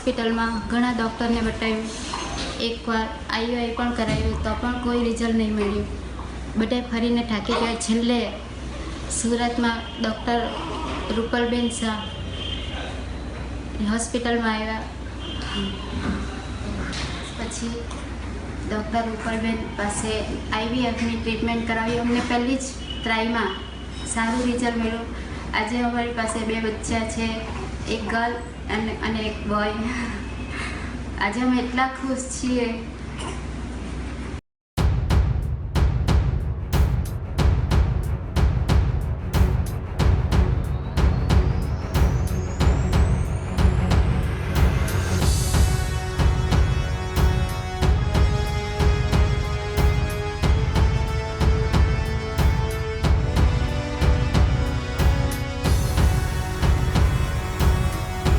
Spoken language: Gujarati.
હોસ્પિટલમાં ઘણા ડૉક્ટરને બતાવ્યું, એકવાર IUI પણ કરાવ્યું તો પણ કોઈ રિઝલ્ટ નહીં મળ્યું. બધા ફરીને થાકી ગયા. છેલ્લે સુરતમાં ડૉક્ટર રૂપલબેન શાહ હોસ્પિટલમાં આવ્યા. પછી ડૉક્ટર રૂપલબેન પાસે IVFની ટ્રીટમેન્ટ કરાવી. અમને પહેલી જ ટ્રાયમાં સારું રિઝલ્ટ મળ્યું. આજે અમારી પાસે 2 બચ્ચા છે, એક ગર્લ અને એક બોય. આજે અમે એટલા ખુશ છીએ.